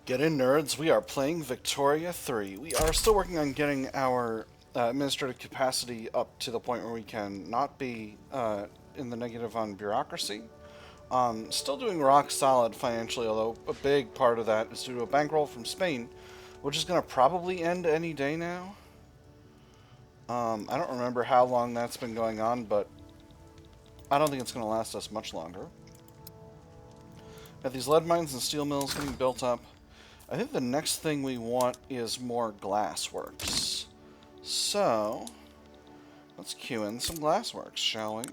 Get in, nerds. We are playing Victoria 3. We are still working on getting our administrative capacity up to the point where we can not be in the negative on bureaucracy. Still doing rock solid financially, although a big part of that is due to a bankroll from Spain, which is going to probably end any day now. I don't remember how long that's been going on, but I don't think it's going to last us much longer. Got these lead mines and steel mills getting built up. I think the next thing we want is more glassworks. So, let's queue in some glassworks, shall we?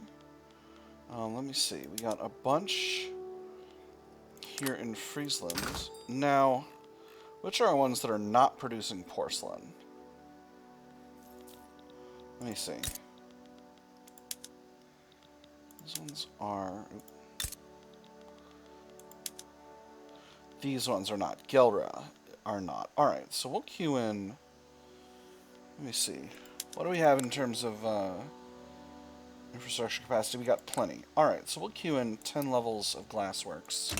Let me see. We got a bunch here in Friesland. Now, which are ones that are not producing porcelain? Let me see. These ones are... These ones are not. Gelra are not. Alright, so we'll queue in... Let me see. What do we have in terms of infrastructure capacity? We got plenty. Alright, so we'll queue in 10 levels of glassworks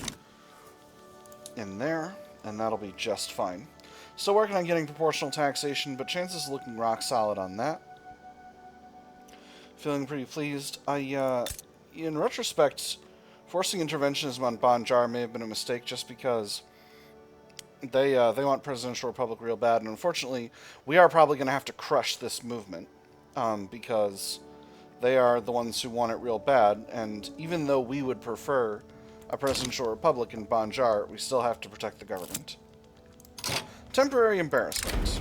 in there, and that'll be just fine. Still working on getting proportional taxation, but chances looking rock solid on that. Feeling pretty pleased. In retrospect... Forcing interventionism on Banjar may have been a mistake just because they want presidential republic real bad, and unfortunately, we are probably going to have to crush this movement because they are the ones who want it real bad, and even though we would prefer a presidential republic in Banjar, we still have to protect the government. Temporary embarrassment.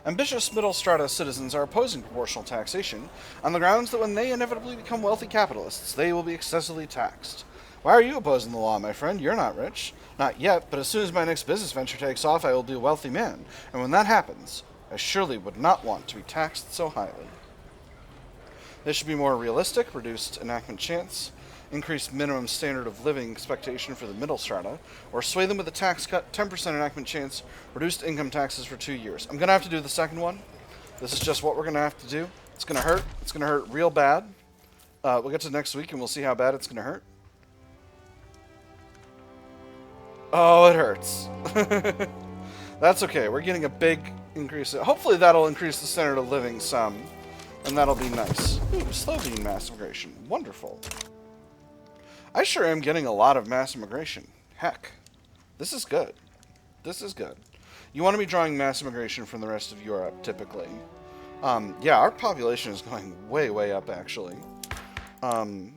Ambitious middle strata citizens are opposing proportional taxation on the grounds that when they inevitably become wealthy capitalists, they will be excessively taxed. Why are you opposing the law, my friend? You're not rich. Not yet, but as soon as my next business venture takes off, I will be a wealthy man. And when that happens, I surely would not want to be taxed so highly. They should be more realistic, reduced enactment chance, increased minimum standard of living expectation for the middle strata, or sway them with a tax cut, 10% enactment chance, reduced income taxes for 2 years. I'm going to have to do the second one. This is just what we're going to have to do. It's going to hurt. It's going to hurt real bad. We'll get to next week and we'll see how bad it's going to hurt. Oh, it hurts. That's okay. We're getting a big increase. Hopefully that'll increase the standard of living some, and that'll be nice. Ooh, Slovene mass immigration. Wonderful. I sure am getting a lot of mass immigration. Heck. This is good. This is good. You want to be drawing mass immigration from the rest of Europe, typically. Yeah, our population is going way, way up, actually. Let me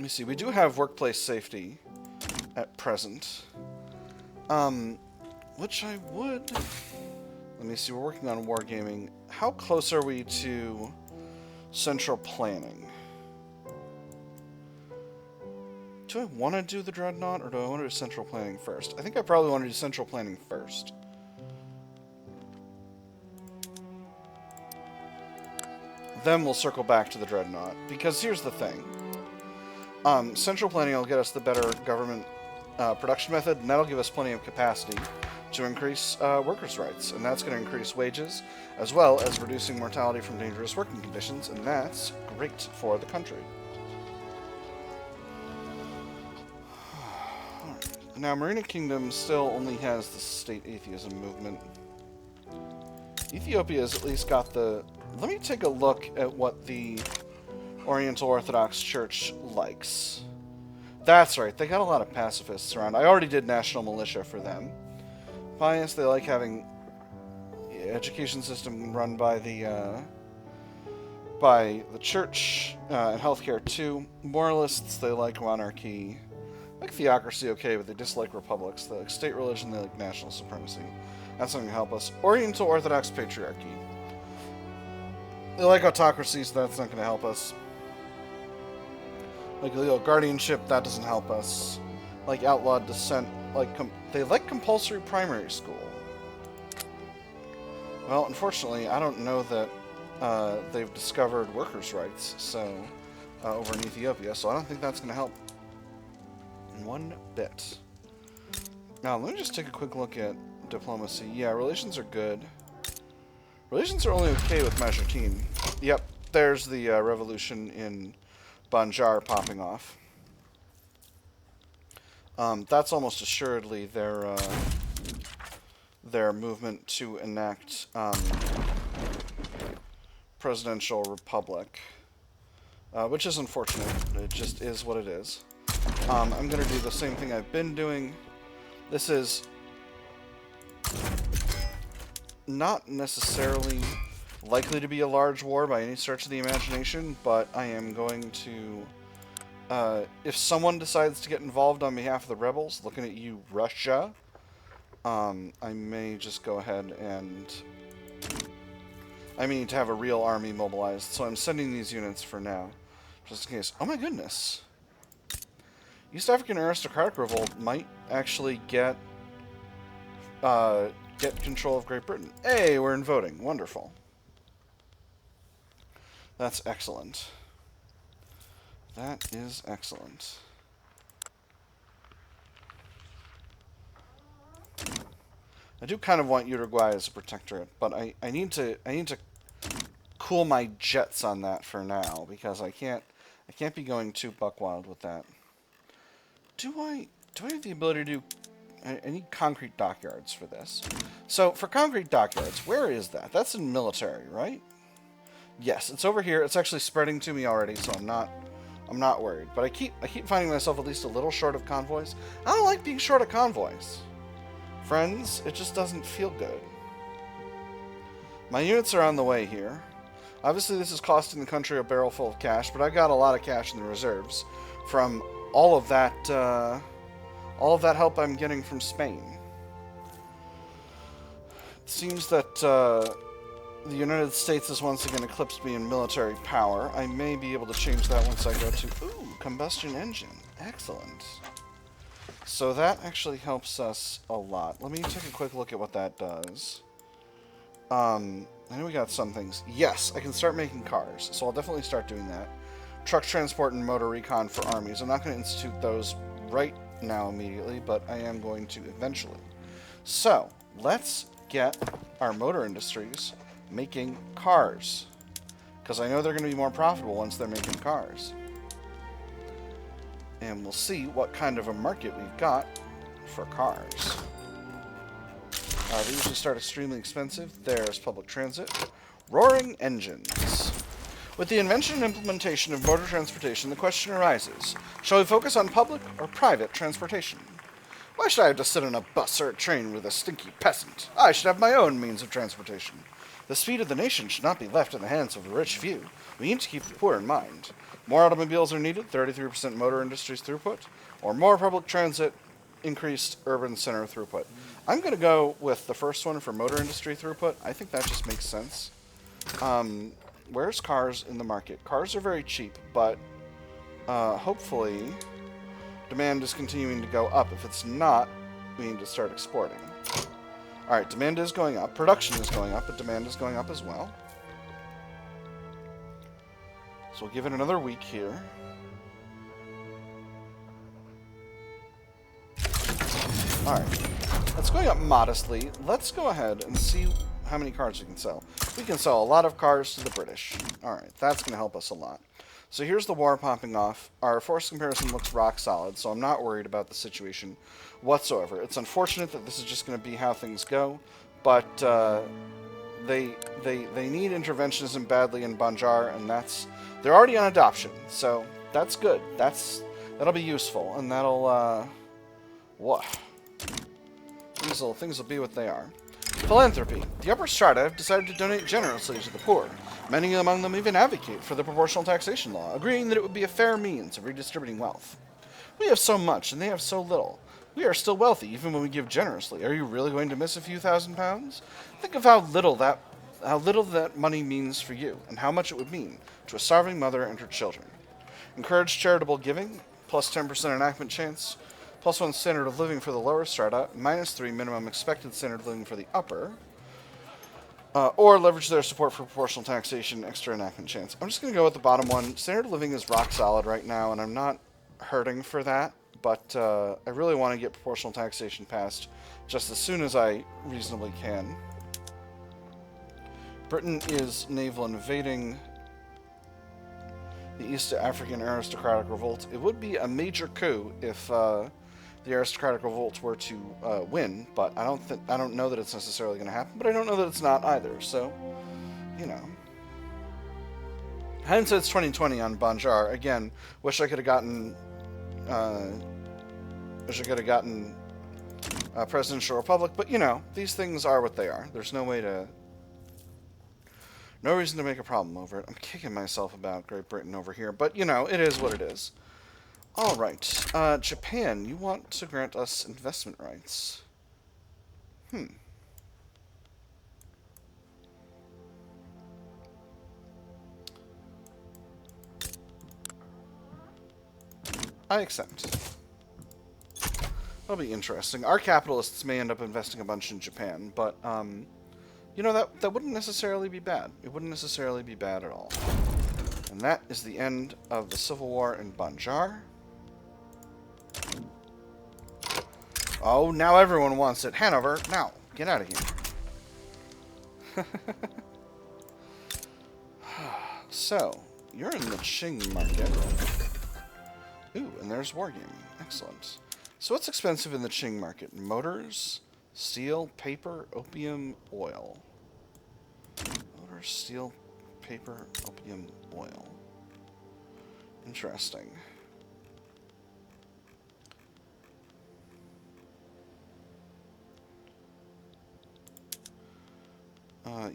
see. We do have workplace safety at present. Which I would... Let me see. We're working on wargaming. How close are we to central planning? Do I want to do the Dreadnought, or do I want to do central planning first? I think I probably want to do central planning first. Then we'll circle back to the Dreadnought. Because here's the thing. Central planning will get us the better government production method, and that'll give us plenty of capacity to increase workers' rights. And that's going to increase wages, as well as reducing mortality from dangerous working conditions, and that's great for the country. Now, Marina Kingdom still only has the state atheism movement. Ethiopia's at least got the... Let me take a look at what the Oriental Orthodox Church likes. That's right, they got a lot of pacifists around. I already did national militia for them. Pious, they like having the education system run by the church, and healthcare too. Moralists, they like monarchy. Like theocracy, okay, but they dislike republics. They like state religion, they like national supremacy. That's not going to help us. Oriental Orthodox patriarchy. They like autocracy, so that's not going to help us. Like legal guardianship, that doesn't help us. Like outlawed dissent, they like compulsory primary school. Well, unfortunately, I don't know that they've discovered workers' rights, so over in Ethiopia, so I don't think that's going to help. One bit. Now, let me just take a quick look at diplomacy. Yeah, relations are good. Relations are only okay with Majertine. Yep, there's the revolution in Banjar popping off. That's almost assuredly their movement to enact presidential republic, which is unfortunate. It just is what it is. I'm going to do the same thing I've been doing. This is not necessarily likely to be a large war by any stretch of the imagination, but I am going to... if someone decides to get involved on behalf of the rebels, looking at you, Russia, I may just go ahead and... I mean to have a real army mobilized, so I'm sending these units for now, just in case. Oh my goodness! East African aristocratic revolt might actually get control of Great Britain. Hey, we're in voting. Wonderful. That's excellent. That is excellent. I do kind of want Uruguay as a protectorate, but I need to cool my jets on that for now, because I can't be going too buck wild with that. Do I have the ability to do... I need concrete dockyards for this. So, for concrete dockyards, where is that? That's in military, right? Yes, it's over here. It's actually spreading to me already, so I'm not worried. But I keep finding myself at least a little short of convoys. I don't like being short of convoys. Friends, it just doesn't feel good. My units are on the way here. Obviously, this is costing the country a barrel full of cash, but I got a lot of cash in the reserves from all of that help I'm getting from Spain. It seems that the United States has once again eclipsed me in military power. I may be able to change that once I go to... Ooh, combustion engine. Excellent. So that actually helps us a lot. Let me take a quick look at what that does. I know we got some things. Yes, I can start making cars, so I'll definitely start doing that. Truck transport and motor recon for armies. I'm not going to institute those right now immediately, but I am going to eventually. So, let's get our motor industries making cars, because I know they're going to be more profitable once they're making cars. And we'll see what kind of a market we've got for cars. They usually start extremely expensive. There's public transit. Roaring engines. With the invention and implementation of motor transportation, the question arises, shall we focus on public or private transportation? Why should I have to sit on a bus or a train with a stinky peasant? I should have my own means of transportation. The speed of the nation should not be left in the hands of the rich few. We need to keep the poor in mind. More automobiles are needed, 33% motor industry's throughput, or more public transit, increased urban center throughput. I'm going to go with the first one for motor industry throughput. I think that just makes sense. Where's cars in the market? Cars are very cheap, but hopefully demand is continuing to go up. If it's not, we need to start exporting. Alright, demand is going up. Production is going up, but demand is going up as well. So we'll give it another week here. Alright, that's going up modestly. Let's go ahead and see how many cars we can sell. We can sell a lot of cars to the British. Alright, that's going to help us a lot. So here's the war popping off. Our force comparison looks rock solid, so I'm not worried about the situation whatsoever. It's unfortunate that this is just going to be how things go, but they need interventionism badly in Banjar, and they're already on adoption, so that's good. That'll be useful, and that'll things will be what they are. Philanthropy. The upper strata have decided to donate generously to the poor. Many among them even advocate for the proportional taxation law, agreeing that it would be a fair means of redistributing wealth. We have so much, and they have so little. We are still wealthy, even when we give generously. Are you really going to miss a few £1,000s? Think of how little that money means for you, and how much it would mean to a starving mother and her children. Encourage charitable giving, plus 10% enactment chance, plus 1 standard of living for the lower strata, minus 3 minimum expected standard of living for the upper, or leverage their support for proportional taxation, extra enactment chance. I'm just going to go with the bottom one. Standard of living is rock solid right now, and I'm not hurting for that, but I really want to get proportional taxation passed just as soon as I reasonably can. Britain is naval invading the East African aristocratic revolt. It would be a major coup if the aristocratic revolt were to win, but I don't know that it's necessarily going to happen, but I don't know that it's not either. So, you know. Hindsight's 2020 on Banjar. Again, wish I could have gotten presidential republic, but you know, these things are what they are. There's no reason to make a problem over it. I'm kicking myself about Great Britain over here, but you know, it is what it is. All right, Japan, you want to grant us investment rights? I accept. That'll be interesting. Our capitalists may end up investing a bunch in Japan, but, you know, that wouldn't necessarily be bad. It wouldn't necessarily be bad at all. And that is the end of the Civil War in Banjar. Oh, now everyone wants it. Hanover, now, get out of here. So, you're in the Qing market. Ooh, and there's wargaming. Excellent. So what's expensive in the Qing market? Motors, steel, paper, opium, oil. Motors, steel, paper, opium, oil. Interesting.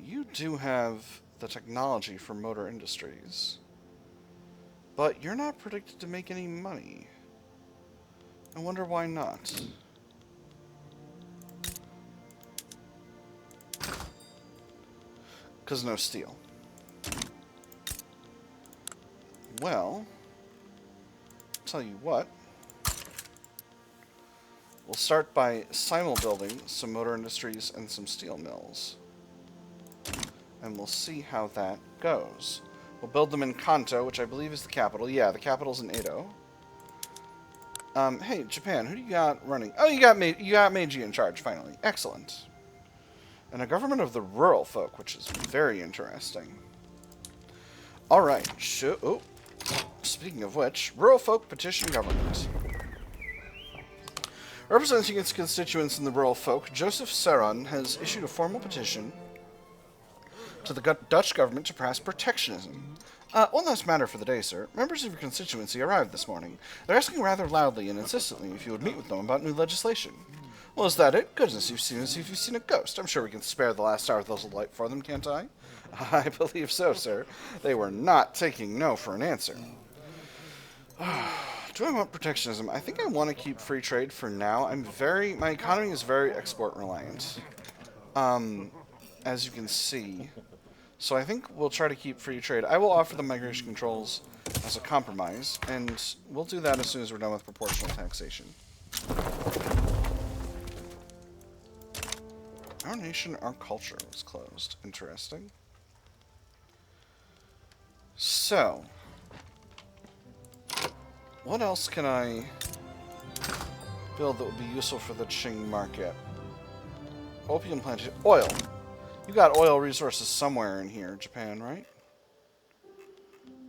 You do have the technology for motor industries, but you're not predicted to make any money. I wonder why not. Because no steel. Well, tell you what. We'll start by simul-building some motor industries and some steel mills. And we'll see how that goes. We'll build them in Kanto, which I believe is the capital. Yeah, the capital's in Edo. Hey, Japan, who do you got running? Oh, you got Meiji in charge, finally. Excellent. And a government of the rural folk, which is very interesting. Alright, oh, speaking of which, rural folk petition government. Representing its constituents in the rural folk, Joseph Serron has issued a formal petition to the Dutch government to pass protectionism. One last matter for the day, sir. Members of your constituency arrived this morning. They're asking rather loudly and insistently if you would meet with them about new legislation. Well, is that it? Goodness, you've seen as if you've seen a ghost. I'm sure we can spare the last hour of those light for them, can't I? I believe so, sir. They were not taking no for an answer. Do I want protectionism? I think I want to keep free trade for now. My economy is very export reliant. As you can see. So I think we'll try to keep free trade. I will offer the migration controls as a compromise, and we'll do that as soon as we're done with proportional taxation. Our nation, our culture was closed. Interesting. So, what else can I build that would be useful for the Qing market? Opium plantation. Oil. You got oil resources somewhere in here, Japan, right?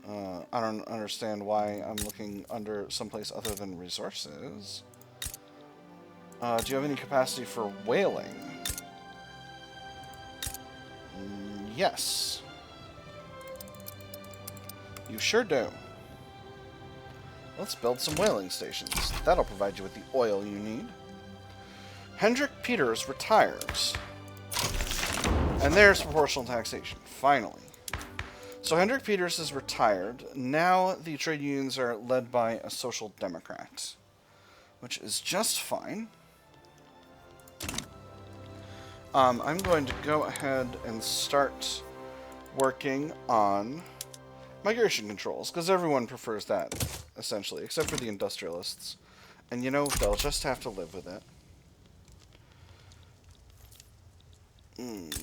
I don't understand why I'm looking under someplace other than resources. Do you have any capacity for whaling? Yes. You sure do. Let's build some whaling stations. That'll provide you with the oil you need. Hendrik Peters retires. And there's proportional taxation, finally. So Hendrik Peters is retired. Now the trade unions are led by a social democrat, which is just fine. I'm going to go ahead and start working on migration controls, because everyone prefers that, essentially, except for the industrialists. And you know, they'll just have to live with it.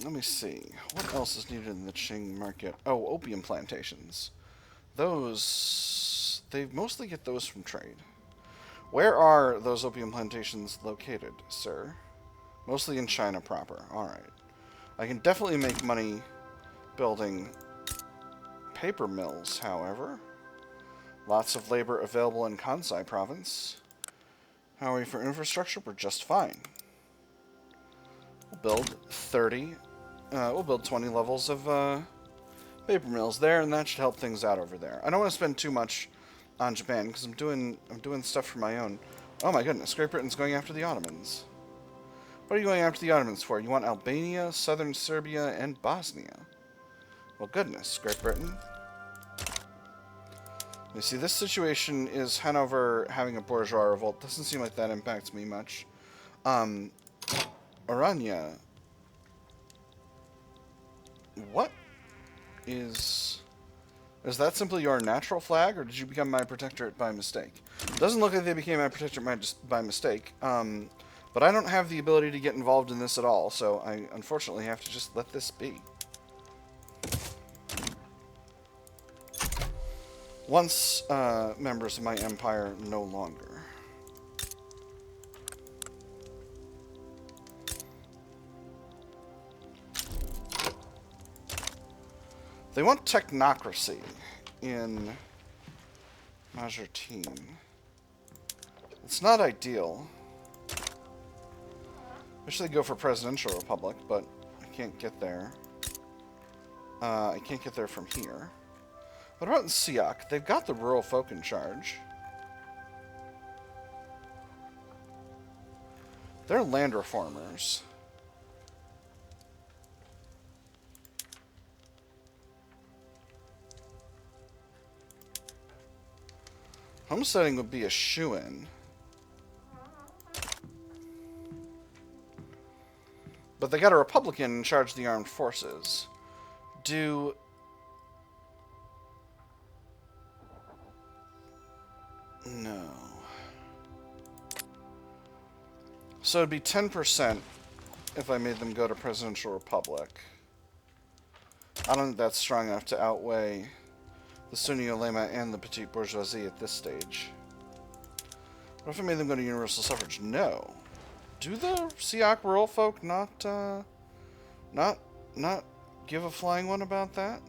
Let me see. What else is needed in the Qing market? Oh, opium plantations. Those... they mostly get those from trade. Where are those opium plantations located, sir? Mostly in China proper. Alright. I can definitely make money building paper mills, however. Lots of labor available in Kansai province. How are we for infrastructure? We're just fine. We'll build 30. We'll build 20 levels of paper mills there, and that should help things out over there. I don't want to spend too much on Japan because I'm doing stuff for my own. Oh my goodness, Great Britain's going after the Ottomans. What are you going after the Ottomans for? You want Albania, southern Serbia, and Bosnia. Well, goodness, Great Britain. You see, this situation is Hanover having a bourgeois revolt. Doesn't seem like that impacts me much. Orania. What is that simply your natural flag, or did you become my protectorate by mistake? Doesn't look like they became my protectorate by mistake. But I don't have the ability to get involved in this at all, so I unfortunately have to just let this be. Once members of my empire, no longer. They want technocracy in Majertine. It's not ideal. I should go for presidential republic, but I can't get there. I can't get there from here. What about in Siak? They've got the rural folk in charge. They're land reformers. Homesteading would be a shoo-in. But they got a Republican in charge of the armed forces. No. So it'd be 10% if I made them go to presidential republic. I don't think that's strong enough to outweigh the Sunni ulema and the petite bourgeoisie at this stage. What if I made them go to universal suffrage? No. Do the Siak rural folk not give a flying one about that?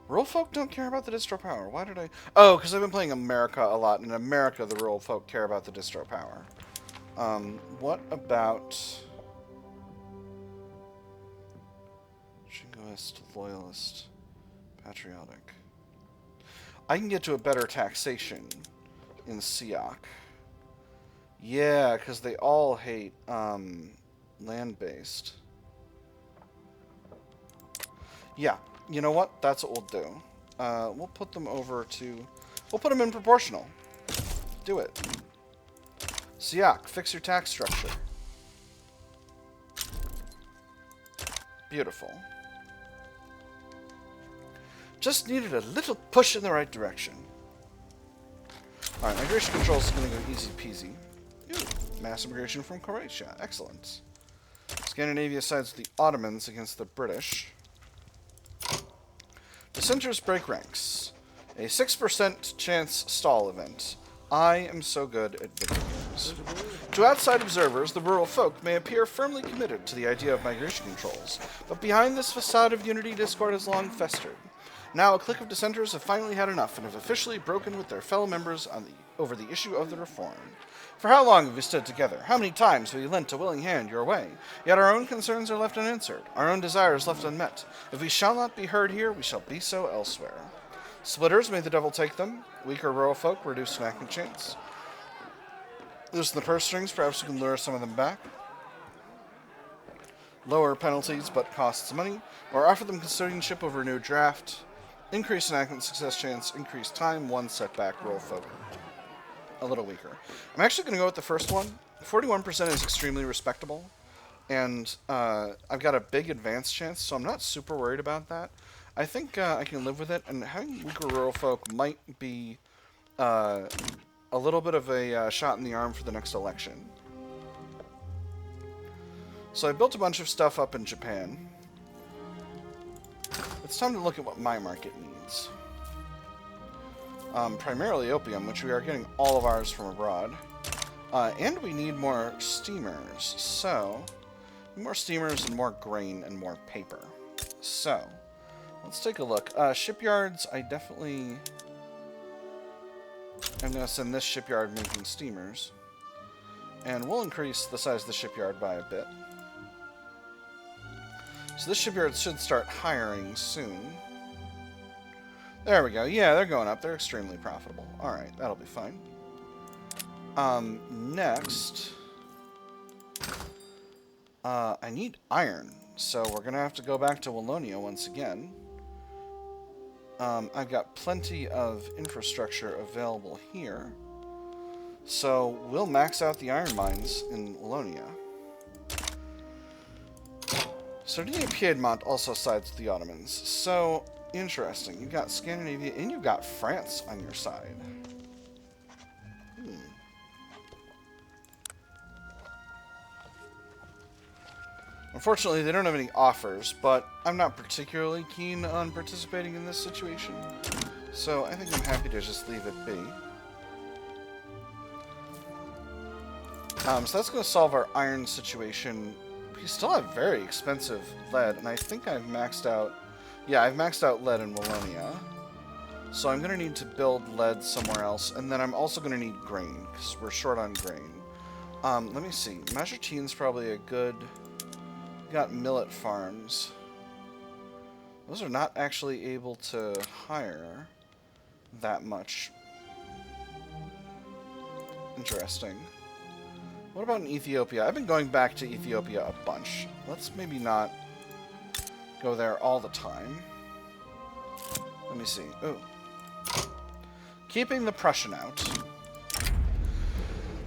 Rural folk don't care about the distro power. Why did I... Oh, because I've been playing America a lot. In America, the rural folk care about the distro power. What about... Jingoist, loyalist, patriotic. I can get to a better taxation in Siak. Yeah, because they all hate land-based. Yeah, you know what? That's what we'll do. We'll put them over to... We'll put them in proportional. Do it. Siak, fix your tax structure. Beautiful. Just needed a little push in the right direction. Alright, migration control is going to go easy peasy. Ooh, mass immigration from Croatia. Excellent. Scandinavia sides with the Ottomans against the British. Dissenters break ranks. A 6% chance stall event. I am so good at video games. To outside observers, the rural folk may appear firmly committed to the idea of migration controls, but behind this facade of unity, discord has long festered. Now a clique of dissenters have finally had enough and have officially broken with their fellow members over the issue of the reform. For how long have we stood together? How many times have we lent a willing hand your way? Yet our own concerns are left unanswered, our own desires left unmet. If we shall not be heard here, we shall be so elsewhere. Splitters, may the devil take them. Weaker rural folk, reduced enactment chance. Loosen the purse strings, perhaps we can lure some of them back. Lower penalties, but costs money. Or offer them custodianship over a new draft. Increase enactment success chance, increase time, 1 setback, rural folk. A little weaker. I'm actually going to go with the first one. 41% is extremely respectable. And I've got a big advance chance, so I'm not super worried about that. I think I can live with it, and having weaker rural folk might be a little bit of a shot in the arm for the next election. So I built a bunch of stuff up in Japan. It's time to look at what my market needs. Primarily opium, which we are getting all of ours from abroad. And we need more steamers. So, more steamers and more grain and more paper. So, let's take a look. Shipyards, I definitely... I'm going to send this shipyard making steamers. And we'll increase the size of the shipyard by a bit. So this shipyard should start hiring soon. There we go. Yeah, they're going up. They're extremely profitable. Alright, that'll be fine. Next... I need iron. So we're going to have to go back to Wallonia once again. I've got plenty of infrastructure available here. So we'll max out the iron mines in Wallonia. Sardinia Piedmont also sides with the Ottomans. So, interesting. You've got Scandinavia and you've got France on your side. Unfortunately, they don't have any offers, but I'm not particularly keen on participating in this situation. So I think I'm happy to just leave it be. So that's going to solve our iron situation. We still have very expensive lead, and I think I've maxed out... Yeah, I've maxed out lead in Wallonia. So I'm going to need to build lead somewhere else, and then I'm also going to need grain, because we're short on grain. Let me see. Majertine's probably a good... We got millet farms. Those are not actually able to hire that much. Interesting. What about in Ethiopia? I've been going back to Ethiopia a bunch. Let's maybe not go there all the time. Let me see. Ooh. Keeping the Prussian out.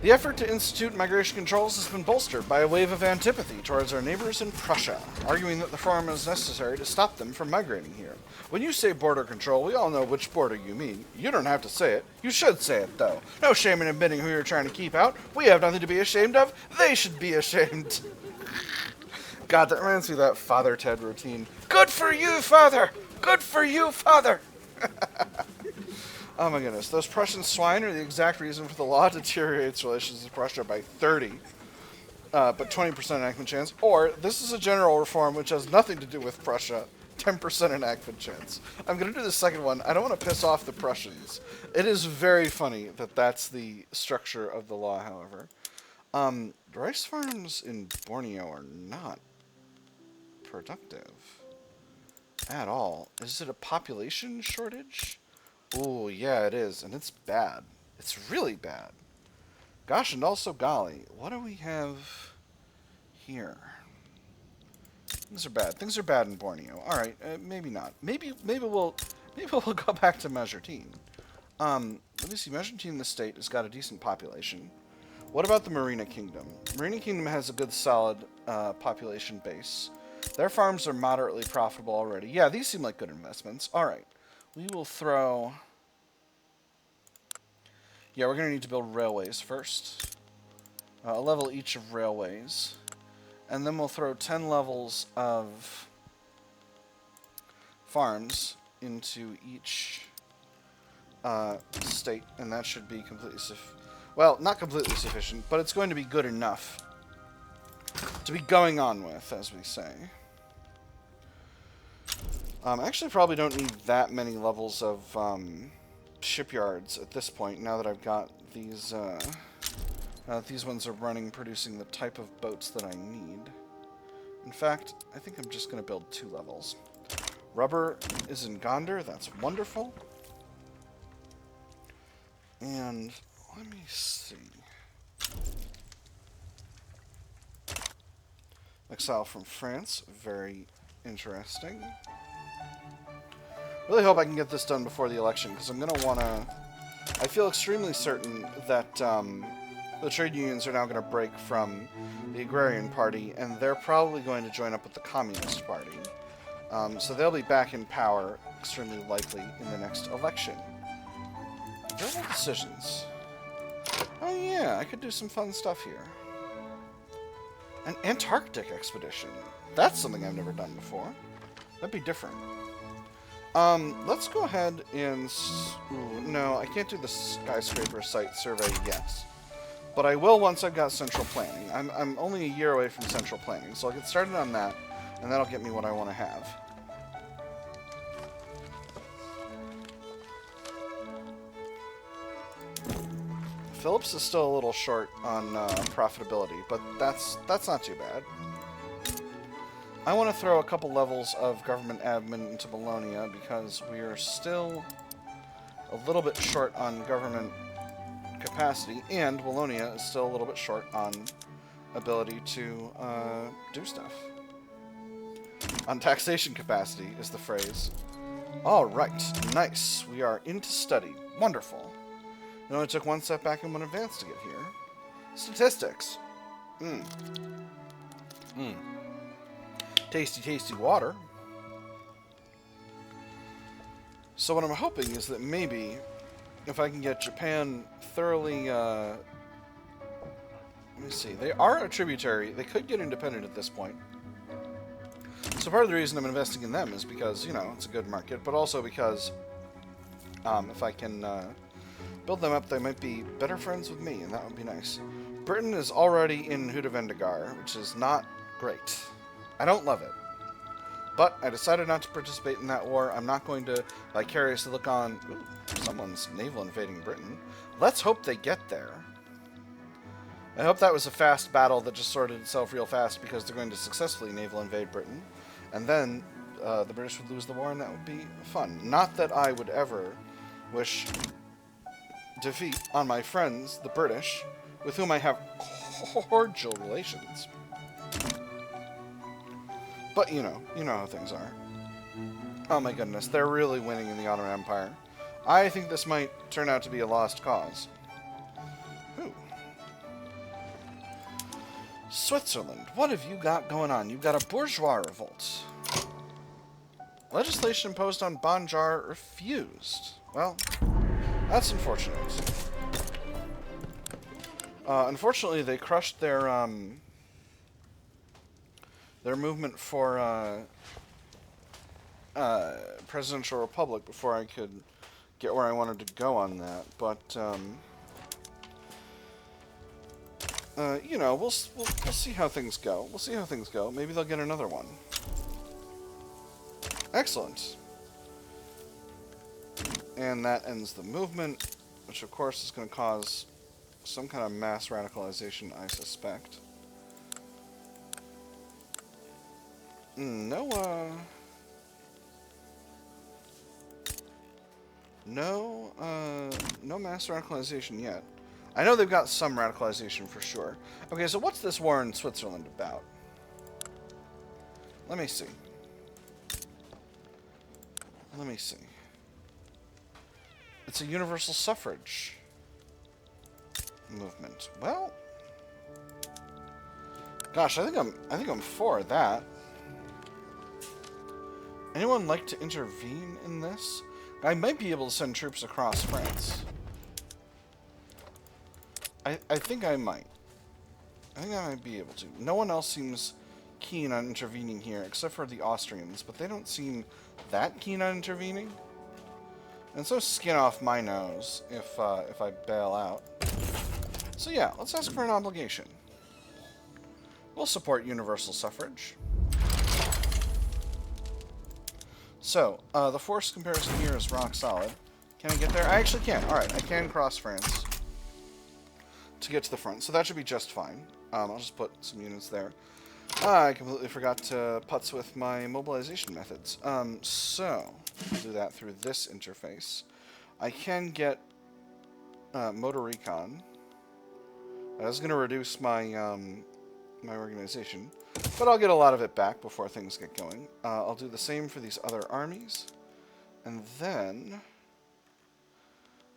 The effort to institute migration controls has been bolstered by a wave of antipathy towards our neighbors in Prussia, arguing that the reform is necessary to stop them from migrating here. When you say border control, we all know which border you mean. You don't have to say it. You should say it, though. No shame in admitting who you're trying to keep out. We have nothing to be ashamed of. They should be ashamed. God, that reminds me of that Father Ted routine. Good for you, Father! Good for you, Father! Oh my goodness, those Prussian swine are the exact reason for the law deteriorates relations with Prussia by 30, but 20% enactment chance. Or, this is a general reform which has nothing to do with Prussia, 10% enactment chance. I'm going to do the second one. I don't want to piss off the Prussians. It is very funny that that's the structure of the law, however. Rice farms in Borneo are not productive at all. Is it a population shortage? Oh, yeah, it is, and it's bad. It's really bad. Gosh, and also golly, what do we have here? Things are bad. Things are bad in Borneo. All right, maybe not. Maybe we'll go back to Majertine. Let me see. Majertine, the state, has got a decent population. What about the Marina Kingdom? Marina Kingdom has a good, solid population base. Their farms are moderately profitable already. Yeah, these seem like good investments. All right. We will throw... Yeah, we're going to need to build railways first. A level each of railways. And then we'll throw 10 levels of farms into each state. And that should be completely well, not completely sufficient, but it's going to be good enough to be going on with, as we say. I actually probably don't need that many levels of shipyards at this point, now that I've got these ones are running, producing the type of boats that I need. In fact, I think I'm just going to build 2 levels. Rubber is in Gondar, that's wonderful. And let me see. Exile from France, very interesting. Really hope I can get this done before the election, because I'm going to want to... I feel extremely certain that the trade unions are now going to break from the Agrarian Party, and they're probably going to join up with the Communist Party. So they'll be back in power, extremely likely, in the next election. Verbal decisions. Oh yeah, I could do some fun stuff here. An Antarctic expedition. That's something I've never done before. That'd be different. Let's go ahead and... Ooh, no, I can't do the skyscraper site survey yet. But I will once I've got central planning. I'm only a year away from central planning, so I'll get started on that, and that'll get me what I want to have. Phillips is still a little short on profitability, but that's not too bad. I want to throw a couple levels of government admin into Bologna because we are still a little bit short on government capacity, and Bologna is still a little bit short on ability to do stuff. On taxation capacity is the phrase. Alright, nice. We are into study. Wonderful. It only took one step back and one advance to get here. Statistics. Tasty, tasty water. So what I'm hoping is that maybe if I can get Japan thoroughly... let me see. They are a tributary. They could get independent at this point. So part of the reason I'm investing in them is because, you know, it's a good market, but also because if I can build them up, they might be better friends with me, and that would be nice. Britain is already in Hudavendigar, which is not great. I don't love it. But I decided not to participate in that war. I'm not going to vicariously look on... Ooh, someone's naval invading Britain. Let's hope they get there. I hope that was a fast battle that just sorted itself real fast because they're going to successfully naval invade Britain. And then the British would lose the war, and that would be fun. Not that I would ever wish defeat on my friends, the British, with whom I have cordial relations. But you know how things are. Oh my goodness, they're really winning in the Ottoman Empire. I think this might turn out to be a lost cause. Ooh. Switzerland, what have you got going on? You've got a bourgeois revolt. Legislation imposed on Banjar refused. Well, that's unfortunate. Unfortunately, they crushed their movement for presidential republic before I could get where I wanted to go on that. But you know, we'll see how things go. We'll see how things go. Maybe they'll get another one. Excellent. And that ends the movement, which of course is going to cause some kind of mass radicalization, I suspect. No mass radicalization yet. I know they've got some radicalization for sure. Okay, so what's this war in Switzerland about? Let me see. It's a universal suffrage movement. Well, gosh, I think I'm for that. Anyone like to intervene in this? I might be able to send troops across France. I think I might. I think I might be able to. No one else seems keen on intervening here, except for the Austrians, but they don't seem that keen on intervening. And so skin off my nose if I bail out. So yeah, let's ask for an obligation. We'll support universal suffrage. So, the force comparison here is rock solid. Can I get there? I actually can. Alright, I can cross France to get to the front, so that should be just fine. I'll just put some units there. I completely forgot to putz with my mobilization methods. So, I'll do that through this interface. I can get motor recon. That's going to reduce my my organization, but I'll get a lot of it back before things get going. I'll do the same for these other armies, and then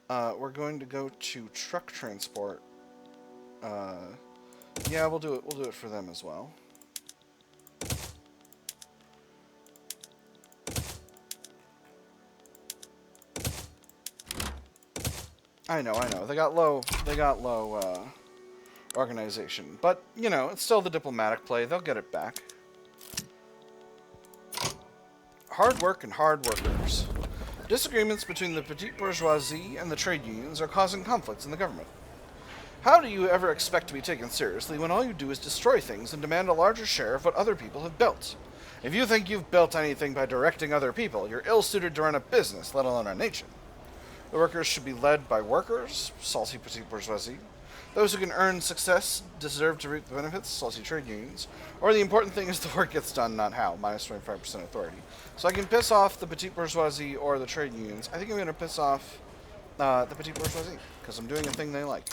we're going to go to truck transport. Yeah, we'll do it. We'll do it for them as well. I know. They got low organization, but you know, it's still the diplomatic play. They'll get it back. Hard work and hard workers. Disagreements between the petite bourgeoisie and the trade unions are causing conflicts in the government. How do you ever expect to be taken seriously when all you do is destroy things and demand a larger share of what other people have built? If you think you've built anything by directing other people, you're ill-suited to run a business, let alone a nation. The workers should be led by workers, salty petite bourgeoisie. Those who can earn success deserve to reap the benefits, salty trade unions. Or the important thing is the work gets done, not how, minus 25% authority. So I can piss off the petite bourgeoisie or the trade unions. I think I'm going to piss off the petite bourgeoisie, because I'm doing a thing they like.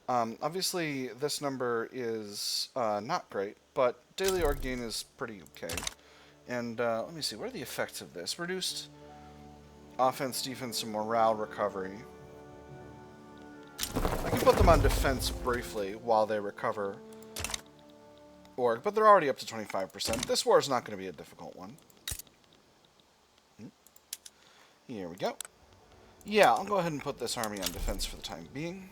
Obviously, this number is not great, but daily org gain is pretty okay. And let me see, what are the effects of this? Reduced offense, defense, and morale recovery. I can put them on defense briefly while they recover org, but they're already up to 25%. This war is not going to be a difficult one. Here we go. Yeah, I'll go ahead and put this army on defense for the time being.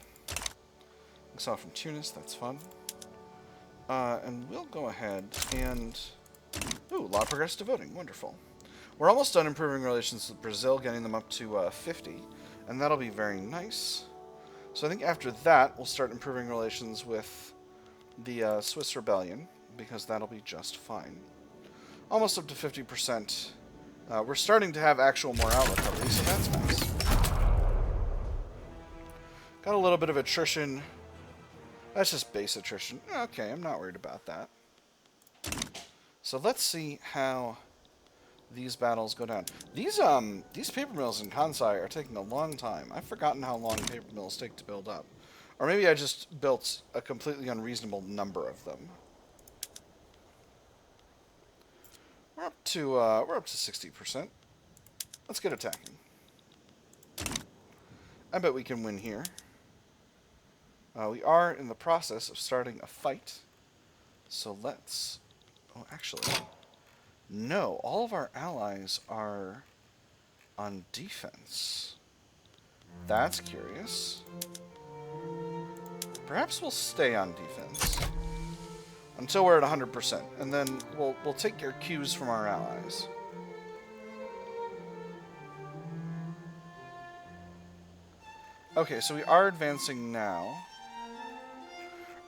Exile from Tunis, that's fun. And we'll go ahead and... Ooh, law progress to voting, wonderful. We're almost done improving relations with Brazil, getting them up to 50, and that'll be very nice. So I think after that, we'll start improving relations with the Swiss Rebellion, because that'll be just fine. Almost up to 50%. We're starting to have actual morale recovery, so that's nice. Got a little bit of attrition. That's just base attrition. Okay, I'm not worried about that. So let's see how these battles go down. These paper mills in Kansai are taking a long time. I've forgotten how long paper mills take to build up. Or maybe I just built a completely unreasonable number of them. We're up to 60%. Let's get attacking. I bet we can win here. We are in the process of starting a fight. So let's... Oh, actually... No, all of our allies are on defense. That's curious. Perhaps we'll stay on defense until we're at 100%, and then we'll take our cues from our allies. Okay, so we are advancing now.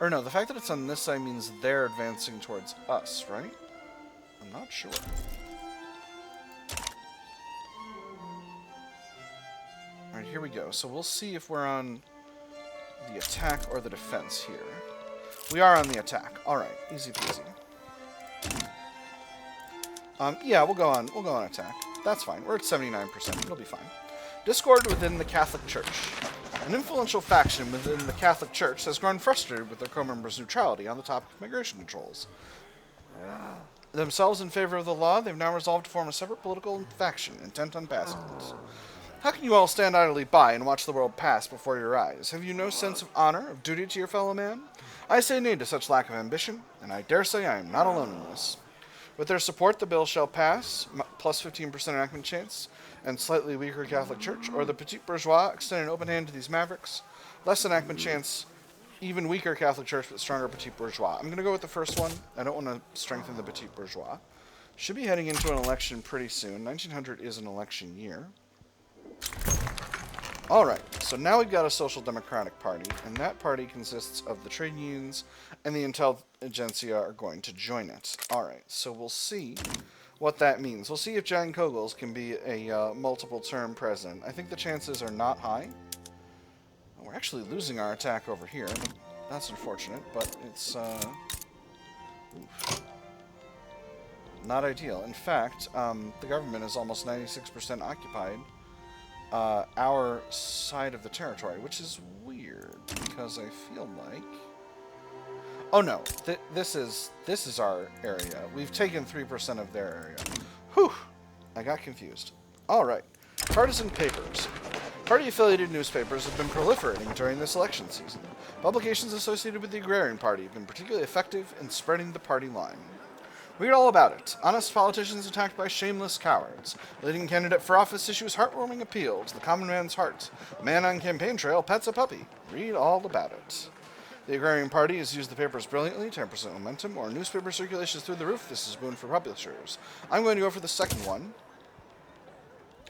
Or no, the fact that it's on this side means they're advancing towards us, right? I'm not sure. Alright, here we go. So we'll see if we're on the attack or the defense here. We are on the attack. Alright, easy peasy. Yeah, we'll go on attack. That's fine. We're at 79%. It'll be fine. Discord within the Catholic Church. An influential faction within the Catholic Church has grown frustrated with their co-members' neutrality on the topic of migration controls. Themselves in favor of the law, they've now resolved to form a separate political faction intent on passing it. How can you all stand idly by and watch the world pass before your eyes? Have you no sense of honor, of duty to your fellow man? I say nay to such lack of ambition, and I dare say I am not alone in this. With their support, the bill shall pass, plus 15% enactment chance, and slightly weaker Catholic Church, or the petite bourgeois extend an open hand to these mavericks, less enactment chance, even weaker Catholic Church, but stronger petite bourgeois. I'm going to go with the first one. I don't want to strengthen the petite bourgeois. Should be heading into an election pretty soon. 1900 is an election year. Alright, so now we've got a social democratic party, and that party consists of the trade unions, and the intelligentsia are going to join it. Alright, so we'll see what that means. We'll see if Jan Cogels can be a multiple-term president. I think the chances are not high. We're actually losing our attack over here. That's unfortunate, but it's not ideal. In fact, the government is almost 96% occupied our side of the territory, which is weird because I feel like... Oh no, this is our area. We've taken 3% of their area. Whew, I got confused. All right, partisan papers. Party-affiliated newspapers have been proliferating during this election season. Publications associated with the Agrarian Party have been particularly effective in spreading the party line. Read all about it. Honest politicians attacked by shameless cowards. Leading candidate for office issues heartwarming appeal to the common man's heart. Man on campaign trail pets a puppy. Read all about it. The Agrarian Party has used the papers brilliantly, 10% momentum, or newspaper circulation is through the roof. This is a boon for publishers. I'm going to go for the second one.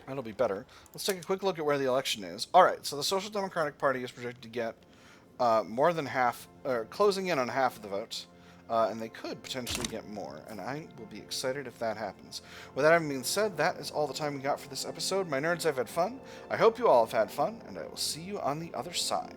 That'll be better. Let's take a quick look at where the election is. Alright, so the Social Democratic Party is projected to get more than half, or closing in on half of the vote. and they could potentially get more, and I will be excited if that happens. With that having been said, that is all the time we got for this episode. My nerds, I've had fun. I hope you all have had fun, and I will see you on the other side.